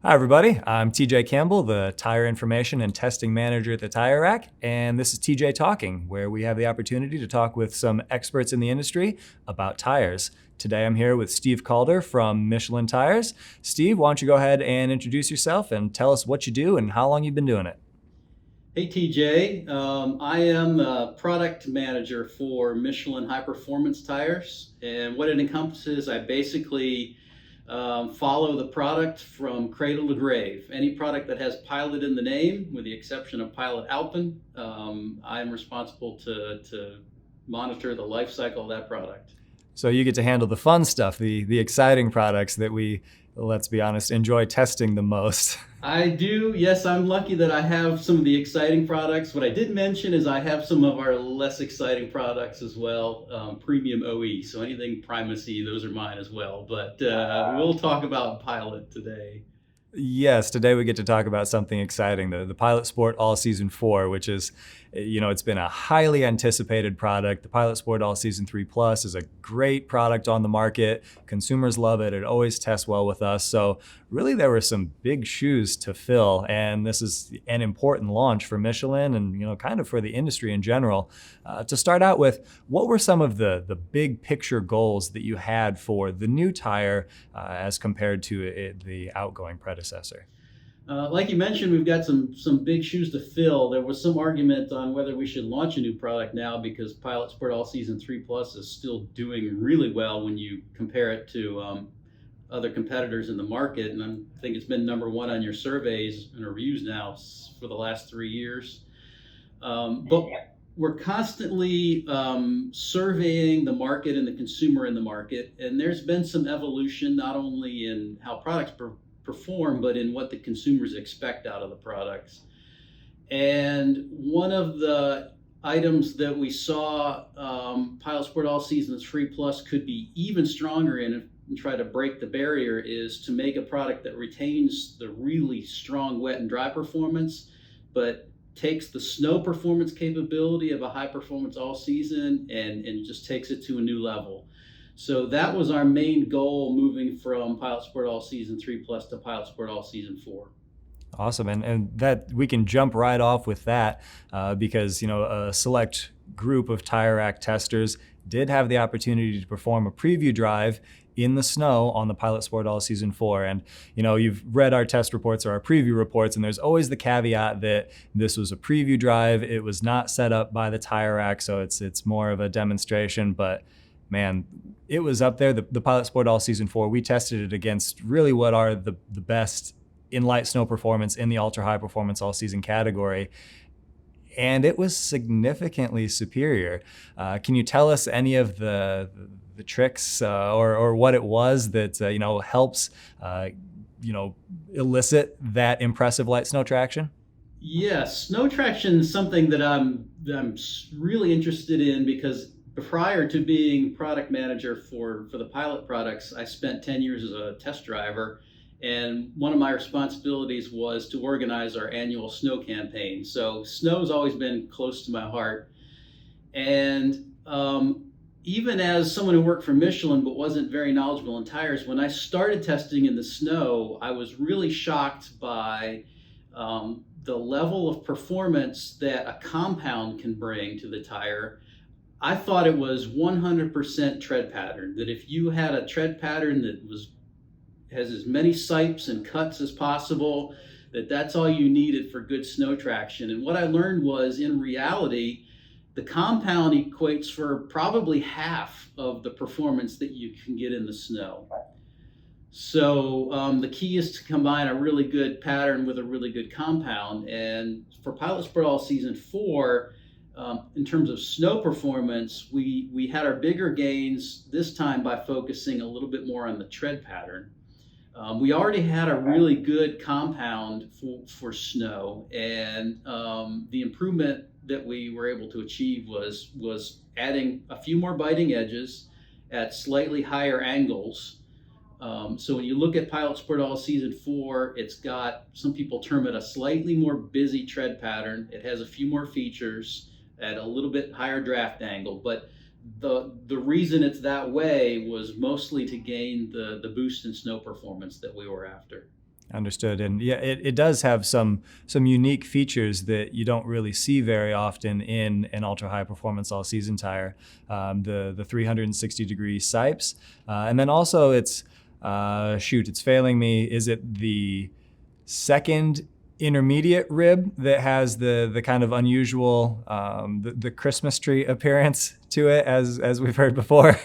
Hi, everybody. I'm TJ Campbell, the Tire Information and Testing Manager at the Tire Rack, and this is TJ Talking, where we have the opportunity to talk with some experts in the industry about tires. Today I'm here with Steve Calder from Michelin Tires. Steve, why don't you go ahead and introduce yourself and tell us what you do and how long you've been doing it? Hey TJ, I am a product manager for Michelin High Performance Tires, and what it encompasses, I basically follow the product from cradle to grave. Any product that has Pilot in the name, with the exception of Pilot Alpine, I'm responsible to monitor the life cycle of that product. So you get to handle the fun stuff, the exciting products that we, let's be honest, enjoy testing the most. I do. Yes, I'm lucky that I have some of the exciting products. What I did mention is I have some of our less exciting products as well, premium OE. So anything primacy, those are mine as well. But we'll talk about Pilot today. Yes, today we get to talk about something exciting, the Pilot Sport All Season 4, which is, it's been a highly anticipated product. The Pilot Sport All Season 3 Plus is a great product on the market. Consumers love it. It always tests well with us. So really there were some big shoes to fill, and this is an important launch for Michelin and, kind of for the industry in general. To start out with, what were some of the big picture goals that you had for the new tire as compared to the outgoing predecessor? Like you mentioned, we've got some big shoes to fill. There was some argument on whether we should launch a new product now because Pilot Sport All Season 3 Plus is still doing really well when you compare it to other competitors in the market. And I think it's been number one on your surveys and reviews now for the last 3 years. But we're constantly surveying the market and the consumer in the market. And there's been some evolution, not only in how products perform, but in what the consumers expect out of the products. And one of the items that we saw Pilot Sport All Season 3 Plus could be even stronger in and try to break the barrier is to make a product that retains the really strong wet and dry performance, but takes the snow performance capability of a high performance all season and just takes it to a new level. So that was our main goal moving from Pilot Sport All Season 3 Plus to Pilot Sport All Season 4. Awesome, and that we can jump right off with that because a select group of tire rack testers did have the opportunity to perform a preview drive in the snow on the Pilot Sport All Season 4. And you've read our test reports or our preview reports, and there's always the caveat that this was a preview drive. It was not set up by the tire rack, so it's more of a demonstration. But man, it was up there. The Pilot Sport All Season 4, we tested it against really what are the best in light snow performance in the ultra high performance all season category. And it was significantly superior. Can you tell us any of the tricks or what it was that helps elicit that impressive light snow traction? Yes, snow traction is something that I'm really interested in because prior to being product manager for the Pilot products, I spent 10 years as a test driver. And one of my responsibilities was to organize our annual snow campaign. So snow's always been close to my heart. And even as someone who worked for Michelin but wasn't very knowledgeable in tires, when I started testing in the snow, I was really shocked by the level of performance that a compound can bring to the tire. I thought it was 100% tread pattern, that if you had a tread pattern that has as many sipes and cuts as possible, that's all you needed for good snow traction. And what I learned was, in reality, the compound equates for probably half of the performance that you can get in the snow. So the key is to combine a really good pattern with a really good compound. And for Pilot Sport All Season 4, in terms of snow performance, we had our bigger gains this time by focusing a little bit more on the tread pattern. We already had a really good compound for snow, and the improvement that we were able to achieve was adding a few more biting edges at slightly higher angles. So when you look at Pilot Sport All Season 4, it's got, some people term it a slightly more busy tread pattern. It has a few more features at a little bit higher draft angle, but the reason it's that way was mostly to gain the boost in snow performance that we were after. Understood. And yeah, it does have some unique features that you don't really see very often in an ultra high performance all season tire. The 360 degree sipes, and then also it's it's failing me. Is it the second intermediate rib that has the kind of unusual the Christmas tree appearance to it, as we've heard before?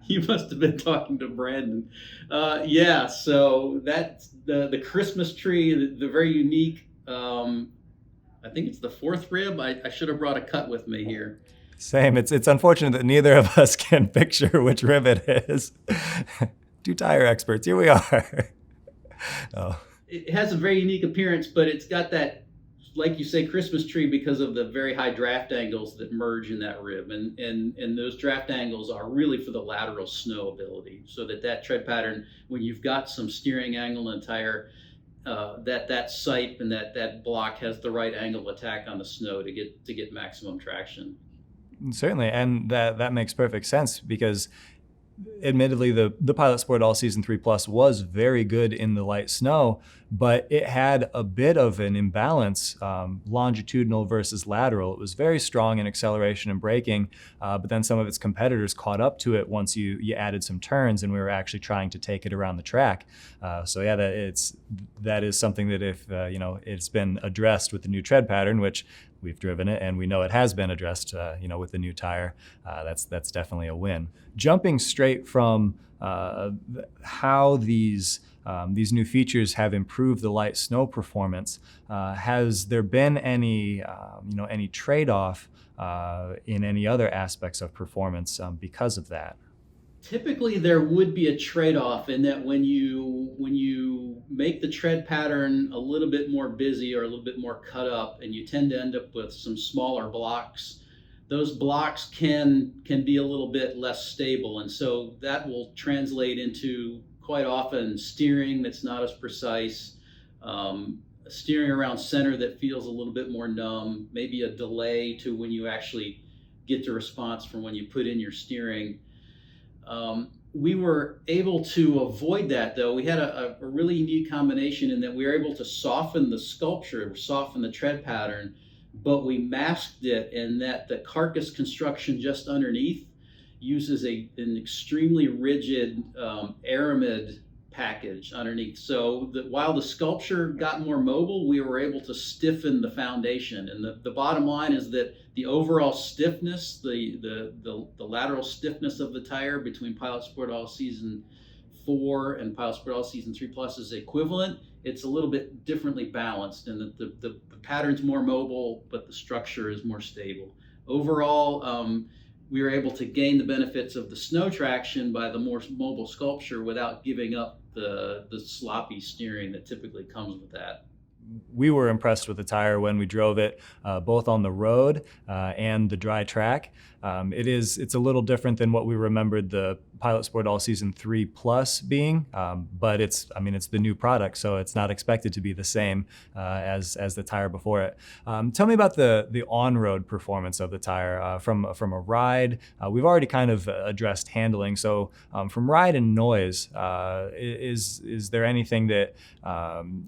You must have been talking to Brandon. Yeah, so that's the Christmas tree, the very unique. I think it's the fourth rib. I should have brought a cut with me here. Same. It's unfortunate that neither of us can picture which rib it is. Two tire experts. Here we are. Oh. It has a very unique appearance, but it's got that, like you say, Christmas tree because of the very high draft angles that merge in that rib. And those draft angles are really for the lateral snow ability, so that tread pattern, when you've got some steering angle in the tire, that sipe and that block has the right angle of attack on the snow to get maximum traction. Certainly, and that makes perfect sense because admittedly, the Pilot Sport All Season 3 Plus was very good in the light snow, but it had a bit of an imbalance, longitudinal versus lateral. It was very strong in acceleration and braking, but then some of its competitors caught up to it once you added some turns, and we were actually trying to take it around the track. So yeah, that is something that if it's been addressed with the new tread pattern, which we've driven it and we know it has been addressed, with the new tire. That's definitely a win. Jumping straight from how these new features have improved the light snow performance, has there been any trade-off in any other aspects of performance because of that? Typically, there would be a trade-off in that when you make the tread pattern a little bit more busy or a little bit more cut up, and you tend to end up with some smaller blocks, those blocks can be a little bit less stable, and so that will translate into quite often steering that's not as precise, steering around center that feels a little bit more numb, maybe a delay to when you actually get the response from when you put in your steering. We were able to avoid that, though. We had a really unique combination in that we were able to soften the sculpture, soften the tread pattern, but we masked it in that the carcass construction just underneath uses an extremely rigid aramid package underneath. So that while the sculpture got more mobile, we were able to stiffen the foundation. And the bottom line is that the overall stiffness, the lateral stiffness of the tire between Pilot Sport All Season 4 and Pilot Sport All Season 3 Plus is equivalent. It's a little bit differently balanced, and the pattern's more mobile, but the structure is more stable. Overall, we were able to gain the benefits of the snow traction by the more mobile sculpture without giving up the sloppy steering that typically comes with that. We were impressed with the tire when we drove it, both on the road and the dry track. It's a little different than what we remembered the Pilot Sport All Season 3 Plus being, but it's the new product, so it's not expected to be the same as the tire before it. Tell me about the on-road performance of the tire from a ride. We've already kind of addressed handling, so from ride and noise, is there anything that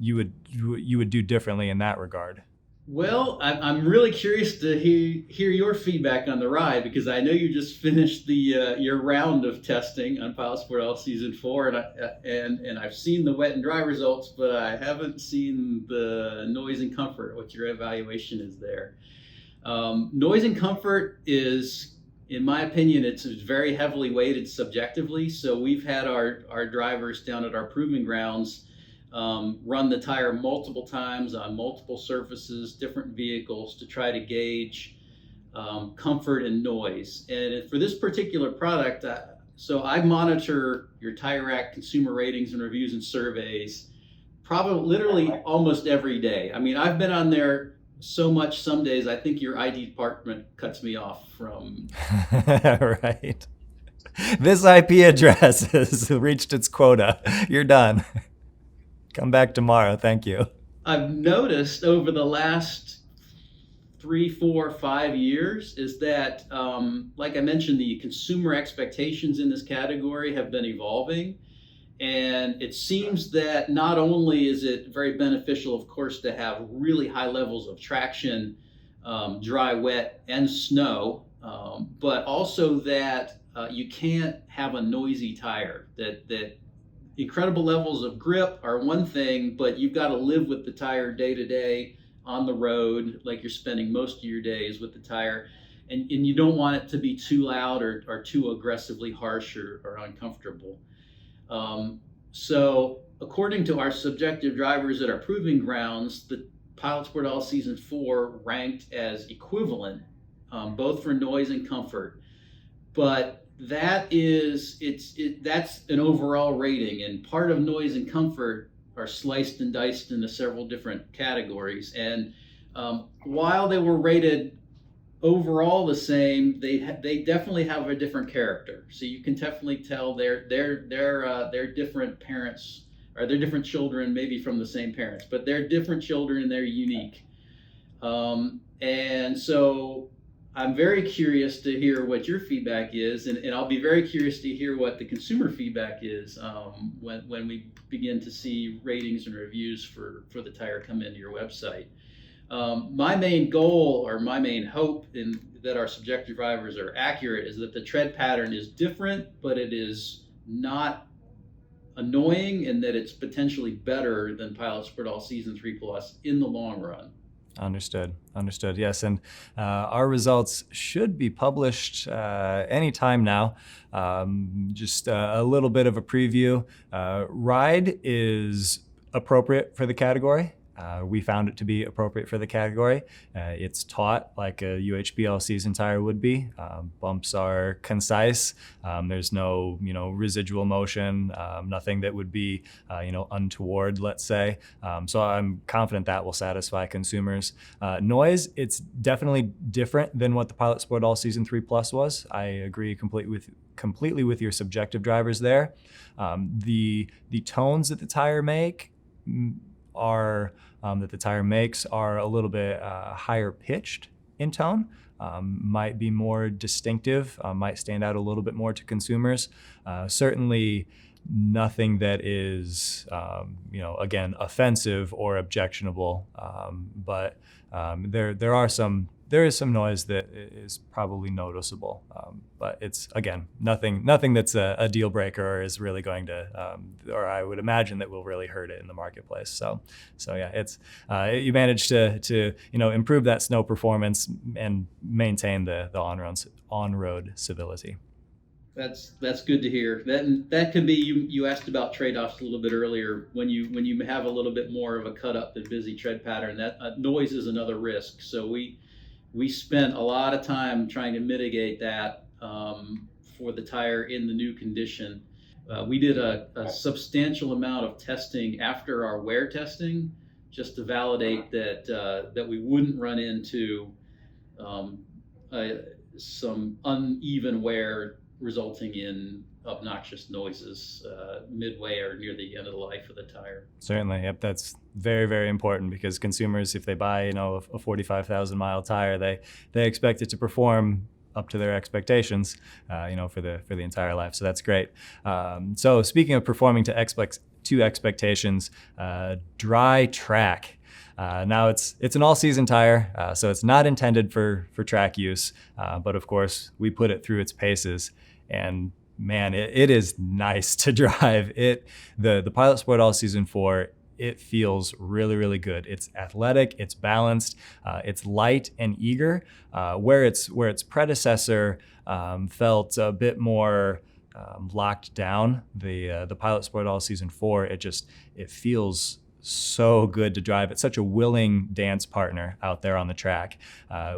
you would do differently in that regard? Well, I'm really curious to hear your feedback on the ride, because I know you just finished your round of testing on Pilot Sport All Season 4, and I've seen the wet and dry results, but I haven't seen the noise and comfort, what your evaluation is there. Noise and comfort is, in my opinion, it's very heavily weighted subjectively, so we've had our drivers down at our proving grounds run the tire multiple times on multiple surfaces, different vehicles, to try to gauge comfort and noise. And for this particular product, so I monitor your Tire Rack consumer ratings and reviews and surveys probably literally almost every day. I mean, I've been on there so much some days, I think your ID department cuts me off from... Right. This IP address has reached its quota. You're done. Come back tomorrow. Thank you. I've noticed over the last 3, 4, 5 years is that, like I mentioned, the consumer expectations in this category have been evolving. And it seems that not only is it very beneficial, of course, to have really high levels of traction, dry, wet, and snow, but also that you can't have a noisy tire. That incredible levels of grip are one thing, but you've got to live with the tire day to day on the road, like you're spending most of your days with the tire. And you don't want it to be too loud or too aggressively harsh or uncomfortable. So according to our subjective drivers at our proving grounds, the Pilot Sport All Season 4 ranked as equivalent, both for noise and comfort. But that's an overall rating, and part of noise and comfort are sliced and diced into several different categories. And while they were rated overall the same, they definitely have a different character. So you can definitely tell they're different parents, or they're different children, maybe from the same parents, but they're different children and they're unique. And so I'm very curious to hear what your feedback is, and I'll be very curious to hear what the consumer feedback is when we begin to see ratings and reviews for the tire come into your website. My main goal, or my main hope, in that our subjective drivers are accurate, is that the tread pattern is different, but it is not annoying, and that it's potentially better than Pilot Sport All Season 3 Plus in the long run. Understood. Yes, and our results should be published anytime now. Just a little bit of a preview. Ride is appropriate for the category. We found it to be appropriate for the category. It's taut like a UHP all-season tire would be. Bumps are concise. There's no, residual motion, nothing that would be, untoward, let's say. So I'm confident that will satisfy consumers. Noise, it's definitely different than what the Pilot Sport All Season 3 Plus was. I agree completely with your subjective drivers there. The tones that the tire makes are a little bit higher pitched in tone, might be more distinctive, might stand out a little bit more to consumers. Certainly nothing that is, again, offensive or objectionable, but there is some noise that is probably noticeable, but it's, again, nothing that's a deal breaker or is really going to, or I would imagine that will really hurt it in the marketplace. So yeah, it's you managed to improve that snow performance and maintain the on-road civility. That's good to hear. That could be, you asked about trade-offs a little bit earlier. When you have a little bit more of a cut up and busy tread pattern, that noise is another risk. So we spent a lot of time trying to mitigate that for the tire in the new condition. We did a substantial amount of testing after our wear testing, just to validate that we wouldn't run into some uneven wear resulting in obnoxious noises midway or near the end of the life of the tire. Certainly, yep. That's very, very important, because consumers, if they buy a 45,000 mile tire, they expect it to perform up to their expectations, for the entire life. So that's great. So speaking of performing to expectations, dry track. Now it's an all-season tire, so it's not intended for track use, but of course we put it through its paces, and man, it is nice to drive. The Pilot Sport All Season 4, it feels really, really good. It's athletic, it's balanced, it's light and eager, where its predecessor felt a bit more locked down. The Pilot Sport All Season 4, it feels so good to drive. It's such a willing dance partner out there on the track.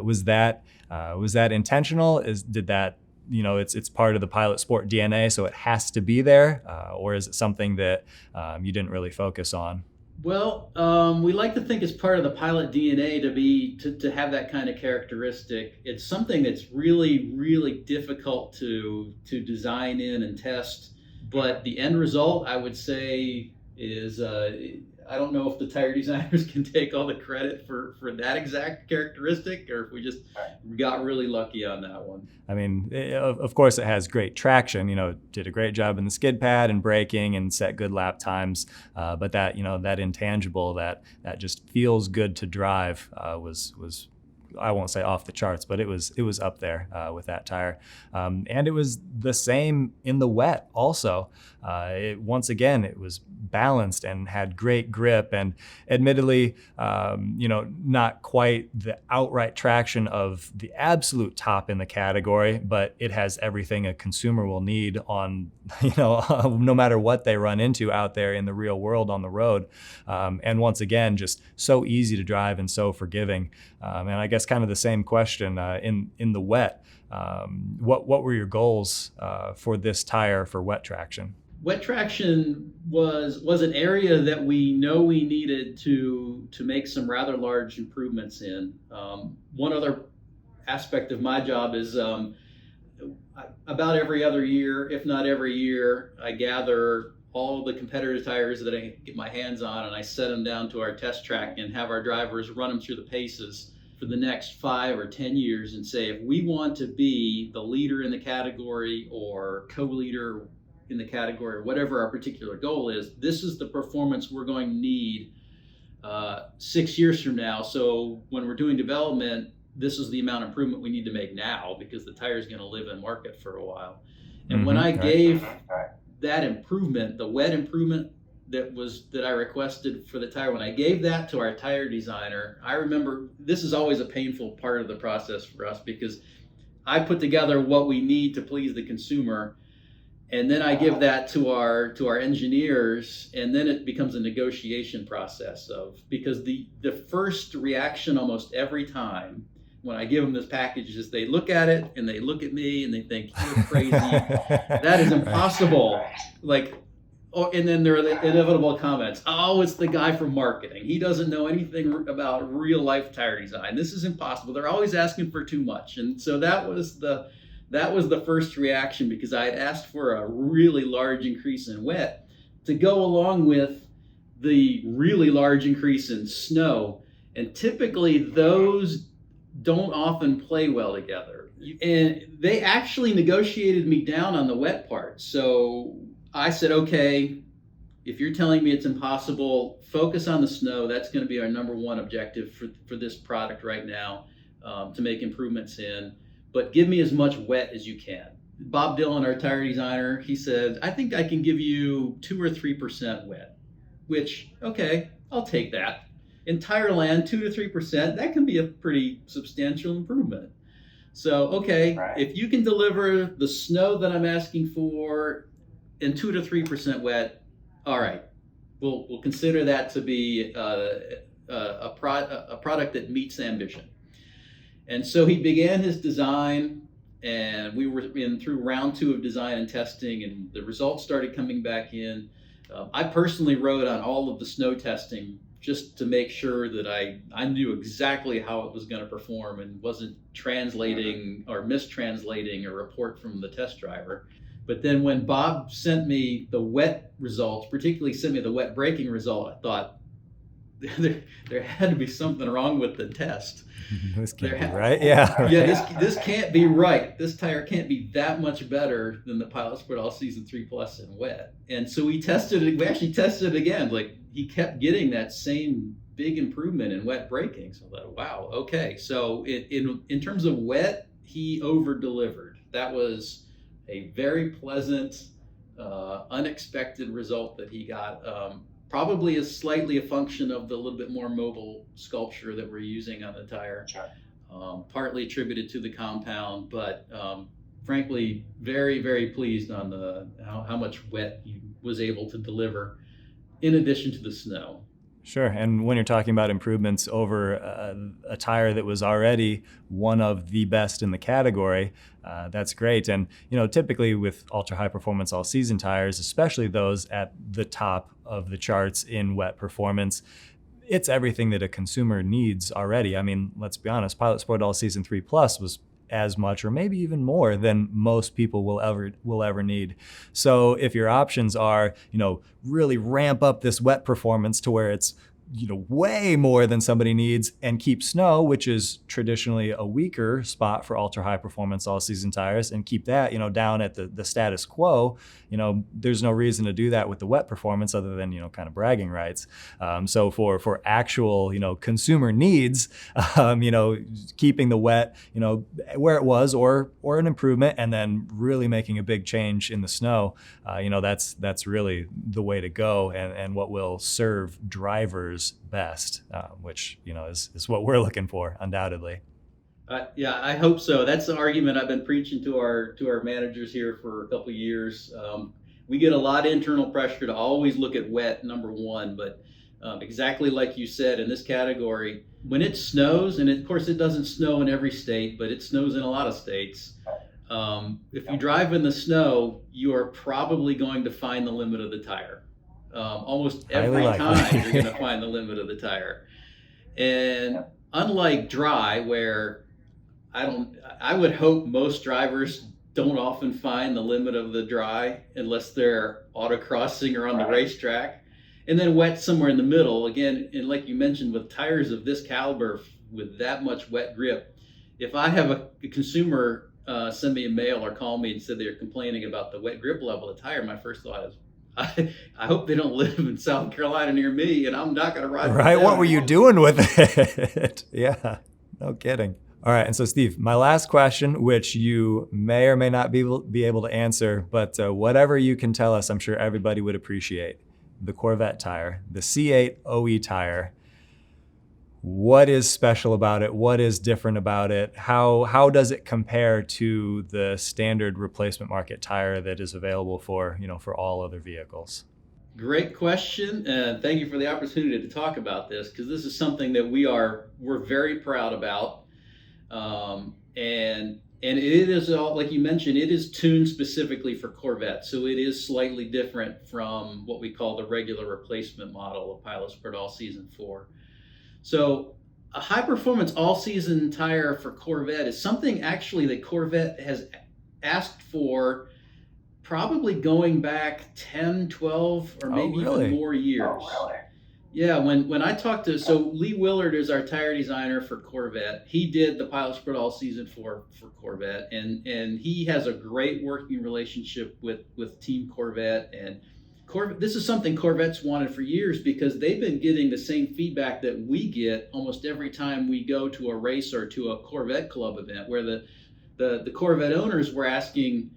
Was that intentional? It's part of the Pilot Sport DNA, so it has to be there, or is it something that you didn't really focus on? Well, we like to think it's part of the Pilot DNA to have that kind of characteristic. It's something that's really, really difficult to design in and test, but the end result, I would say, is I don't know if the tire designers can take all the credit for that exact characteristic, or if we just got really lucky on that one. I mean, of course, it has great traction. Did a great job in the skid pad and braking and set good lap times. But that, that intangible that just feels good to drive was I won't say off the charts, but it was up there with that tire. And it was the same in the wet also. Once again, it was balanced and had great grip, and admittedly, not quite the outright traction of the absolute top in the category, but it has everything a consumer will need on, no matter what they run into out there in the real world on the road. And once again, just so easy to drive and so forgiving. And I guess kind of the same question in the wet. What were your goals for this tire for wet traction? Wet traction was an area that we know we needed to make some rather large improvements in. One other aspect of my job is about every other year, if not every year, I gather all the competitor tires that I get my hands on, and I set them down to our test track and have our drivers run them through the paces for the next 5 or 10 years and say, if we want to be the leader in the category or co-leader in the category, or whatever our particular goal is, this is the performance we're going to need 6 years from now. So when we're doing development, this is the amount of improvement we need to make now, because the tire is going to live in market for a while. And when I gave that improvement, the wet improvement that I requested for the tire, when I gave that to our tire designer, I remember this is always a painful part of the process for us, because I put together what we need to please the consumer, and then I give that to our engineers, and then it becomes a negotiation process because the first reaction almost every time when I give them this package is they look at it and they look at me and they think, you're crazy. That is impossible. And then there are the inevitable comments. Oh, it's the guy from marketing. He doesn't know anything about real life tire design. This is impossible. They're always asking for too much. And so that was the first reaction, because I had asked for a really large increase in wet to go along with the really large increase in snow. And typically those don't often play well together. And they actually negotiated me down on the wet part. So I said, okay, if you're telling me it's impossible, focus on the snow. That's going to be our number one objective for this product right now, to make improvements in. But give me as much wet as you can. Bob Dillon, our tire designer, he said, I think I can give you 2 or 3% wet, which, okay, I'll take that. In tire land, 2 to 3%, that can be a pretty substantial improvement. So, okay, if you can deliver the snow that I'm asking for and 2 to 3% wet, all right, we'll consider that to be a product that meets ambition. And so he began his design, and we were through round 2 of design and testing, and the results started coming back in. I personally rode on all of the snow testing just to make sure that I knew exactly how it was going to perform and wasn't translating or mistranslating a report from the test driver. But then when Bob sent me the wet results, particularly sent me the wet braking result, I thought there had to be something wrong with the test. This can't be right. Yeah. Yeah, this can't be right. This tire can't be that much better than the Pilot Sport All Season 3 Plus in wet. And so we actually tested it again. He kept getting that same big improvement in wet braking. So I thought, wow, okay. So in terms of wet, he over-delivered. That was a very pleasant, unexpected result that he got. Probably is slightly a function of the little bit more mobile sculpture that we're using on the tire, partly attributed to the compound, but frankly, very, very pleased on how much wet he was able to deliver in addition to the snow. Sure. And when you're talking about improvements over a tire that was already one of the best in the category, that's great. And, typically with ultra high performance all season tires, especially those at the top of the charts in wet performance, it's everything that a consumer needs already. I mean, let's be honest, Pilot Sport All Season 3 Plus was as much or maybe even more than most people will ever need. So if your options are, really ramp up this wet performance to where it's way more than somebody needs, and keep snow, which is traditionally a weaker spot for ultra high performance all season tires, and keep that, down at the status quo, there's no reason to do that with the wet performance other than, kind of bragging rights. So for actual, consumer needs, keeping the wet, where it was or an improvement, and then really making a big change in the snow, that's really the way to go, and what will serve drivers best, which is what we're looking for, undoubtedly. Yeah, I hope so. That's the argument I've been preaching to our managers here for a couple of years. We get a lot of internal pressure to always look at wet, number one, but exactly like you said, in this category, when it snows, and of course it doesn't snow in every state, but it snows in a lot of states. If you drive in the snow, you are probably going to find the limit of the tire. Almost every time you're going to find the limit of the tire. And unlike dry, where I would hope most drivers don't often find the limit of the dry unless they're autocrossing or on the racetrack. And then wet somewhere in the middle. Again, and like you mentioned, with tires of this caliber with that much wet grip, if I have a consumer send me a mail or call me and said they're complaining about the wet grip level of the tire, my first thought is, I hope they don't live in South Carolina near me, and I'm not going to ride. Right? What were you doing with it? Yeah, no kidding. All right, and so Steve, my last question, which you may or may not be able to answer, but whatever you can tell us, I'm sure everybody would appreciate. The Corvette tire, the C8 OE tire. What is special about it? What is different about it? How does it compare to the standard replacement market tire that is available for all other vehicles? Great question, and thank you for the opportunity to talk about this, because this is something that we're very proud about, and it is all, like you mentioned, it is tuned specifically for Corvette, so it is slightly different from what we call the regular replacement model of Pilot Sport All Season 4. So a high performance all season tire for Corvette is something actually that Corvette has asked for probably going back 10, 12, or maybe even more years. Oh, really? Yeah, when I talked to, so Lee Willard is our tire designer for Corvette. He did the Pilot Sport All Season for Corvette, and he has a great working relationship with Team Corvette, and this is something Corvette's wanted for years, because they've been getting the same feedback that we get almost every time we go to a race or to a Corvette Club event, where the Corvette owners were asking,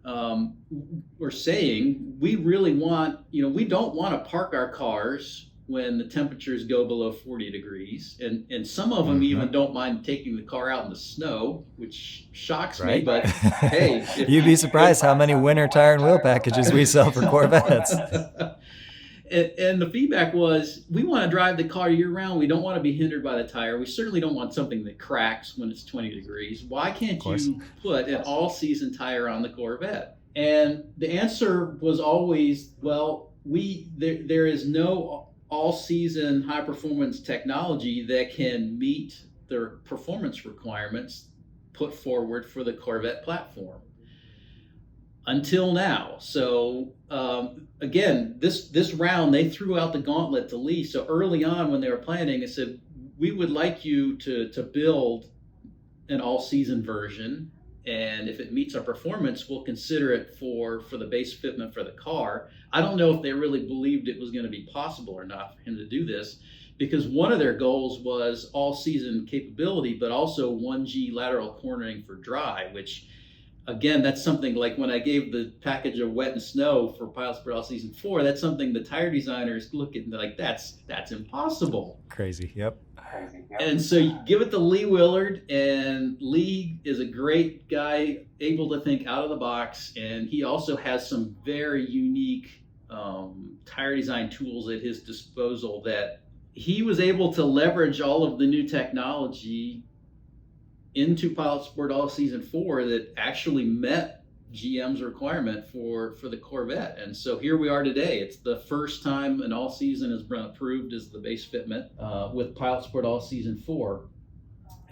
were saying, we really want, we don't want to park our cars when the temperatures go below 40 degrees. And some of them even don't mind taking the car out in the snow, which shocks me, but hey. You'd be surprised how many winter tire and wheel packages we sell for Corvettes. And the feedback was, we want to drive the car year round. We don't want to be hindered by the tire. We certainly don't want something that cracks when it's 20 degrees. Why can't you put an all-season tire on the Corvette? And the answer was always, well, there is no all-season high-performance technology that can meet the performance requirements put forward for the Corvette platform until now. So again, this round, they threw out the gauntlet to Lee. So early on when they were planning, they said, we would like you to build an all-season version, and if it meets our performance, we'll consider it for the base fitment for the car. I don't know if they really believed it was going to be possible or not for him to do this, because one of their goals was all-season capability, but also 1G lateral cornering for dry, which, again, that's something like when I gave the package of wet and snow for Pilot Sport All Season 4, that's something the tire designers look at and they're like, that's impossible. Crazy, yep. And so you give it to Lee Willard, and Lee is a great guy, able to think out of the box, and he also has some very unique tire design tools at his disposal that he was able to leverage all of the new technology into Pilot Sport All Season 4 that actually met GM's requirement for the Corvette. And so here we are today. It's the first time an all season has been approved as the base fitment with Pilot Sport All Season 4.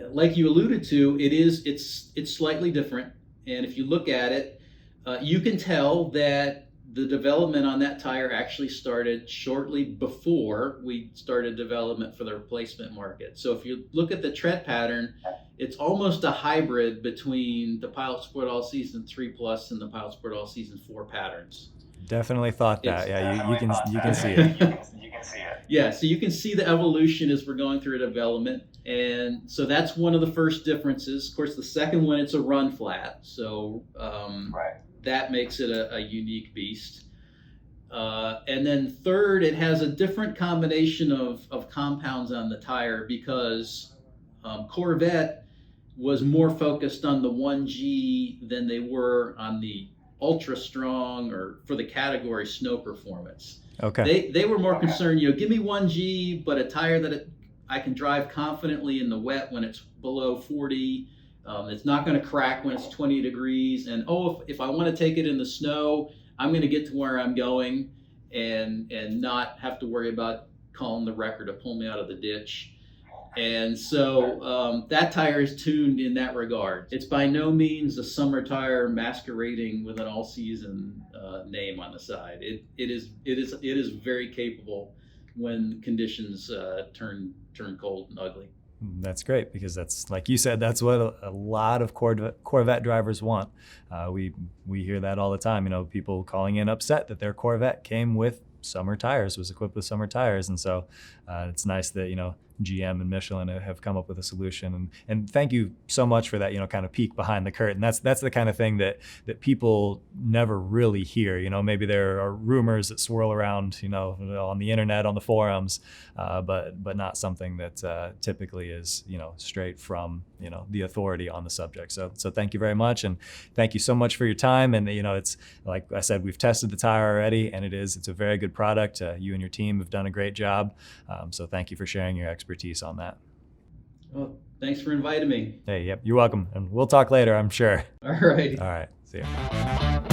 Like you alluded to, it's slightly different. And if you look at it, you can tell that the development on that tire actually started shortly before we started development for the replacement market. So if you look at the tread pattern, it's almost a hybrid between the Pilot Sport All Season 3 Plus and the Pilot Sport All Season 4 patterns. Definitely thought that. It's, Yeah, you can see it. You can see it. Yeah, so you can see the evolution as we're going through development. And so that's one of the first differences. Of course, the second one, it's a run flat. So Right. that makes it a unique beast. And then third, it has a different combination of compounds on the tire because Corvette was more focused on the 1G than they were on the ultra strong or for the category snow performance. Okay. They were more concerned, give me 1G, but a tire that I can drive confidently in the wet when it's below 40. It's not going to crack when it's 20 degrees. And if I want to take it in the snow, I'm going to get to where I'm going and not have to worry about calling the wrecker to pull me out of the ditch. And so that tire is tuned in that regard. It's by no means a summer tire masquerading with an all-season name on the side. It is very capable when conditions turn cold and ugly. That's great because that's, like you said, that's what a lot of Corvette drivers want. We hear that all the time. People calling in upset that their Corvette came with summer tires, was equipped with summer tires, and so it's nice that GM and Michelin have come up with a solution. And thank you so much for that, kind of peek behind the curtain. That's the kind of thing that people never really hear. Maybe there are rumors that swirl around, on the internet, on the forums, but not something that typically is, straight from, the authority on the subject. So thank you very much. And thank you so much for your time. And, it's like I said, we've tested the tire already, and it's a very good product. You and your team have done a great job. So thank you for sharing your expertise on that. Well, thanks for inviting me. Hey, yep, you're welcome. And we'll talk later, I'm sure. All right. All right. See ya.